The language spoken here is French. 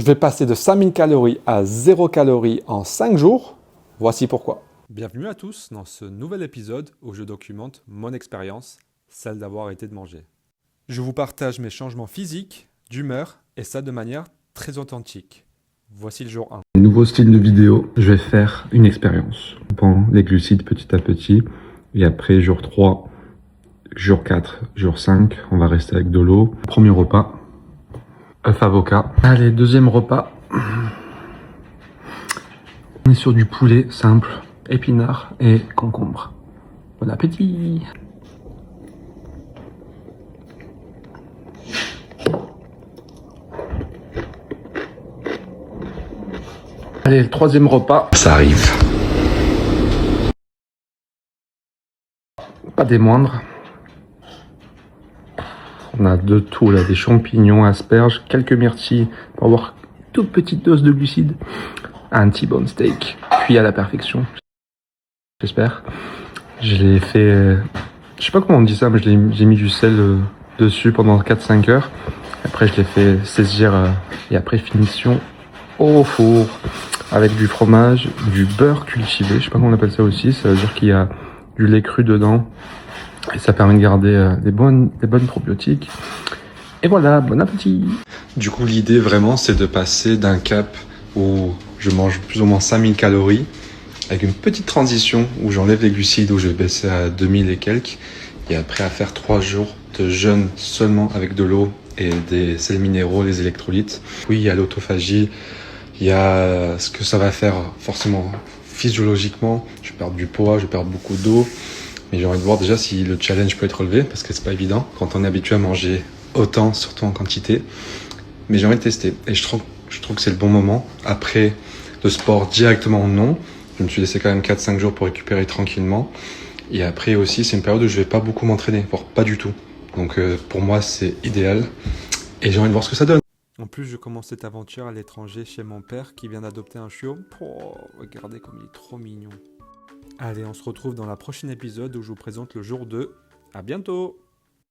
Je vais passer de 5000 calories à 0 calories en 5 jours. Voici pourquoi. Bienvenue à tous dans ce nouvel épisode où je documente mon expérience, celle d'avoir arrêté de manger. Je vous partage mes changements physiques, d'humeur et ça de manière très authentique. Voici le jour 1. Nouveau style de vidéo, je vais faire une expérience. On prend les glucides petit à petit et après jour 3, jour 4, jour 5, on va rester avec de l'eau. Premier repas, œuf avocat. Allez, deuxième repas. On est sur du poulet simple, épinards et concombre. Bon appétit! Allez, le troisième repas, ça arrive. Pas des moindres. On a de tout là, des champignons, asperges, quelques myrtilles pour avoir une toute petite dose de glucides. Un T-bone steak, cuit à la perfection, j'espère. Je l'ai fait, je sais pas comment on dit ça, mais j'ai mis du sel dessus pendant 4-5 heures. Après je l'ai fait saisir et après finition au four avec du fromage, du beurre cultivé, je sais pas comment on appelle ça aussi, ça veut dire qu'il y a du lait cru dedans et ça permet de garder des bonnes probiotiques. Et voilà, bon appétit. Du coup, l'idée vraiment, c'est de passer d'un cap où je mange plus ou moins 5000 calories avec une petite transition où j'enlève les glucides, où je vais baisser à 2000 et quelques, et après à faire 3 jours de jeûne seulement avec de l'eau et des sels minéraux, les électrolytes. Oui, il y a l'autophagie, il y a ce que ça va faire forcément physiologiquement. Je perds du poids, je perds beaucoup d'eau, mais j'ai envie de voir déjà si le challenge peut être relevé, parce que c'est pas évident quand on est habitué à manger autant, surtout en quantité. Mais j'ai envie de tester, et je trouve que c'est le bon moment. Après le sport directement, non. Je me suis laissé quand même 4-5 jours pour récupérer tranquillement. Et après aussi, c'est une période où je vais pas beaucoup m'entraîner, voire pas du tout. Donc pour moi, c'est idéal. Et j'ai envie de voir ce que ça donne. En plus, je commence cette aventure à l'étranger chez mon père qui vient d'adopter un chiot. Oh, regardez comme il est trop mignon. Allez, on se retrouve dans la prochaine épisode où je vous présente le jour 2. À bientôt!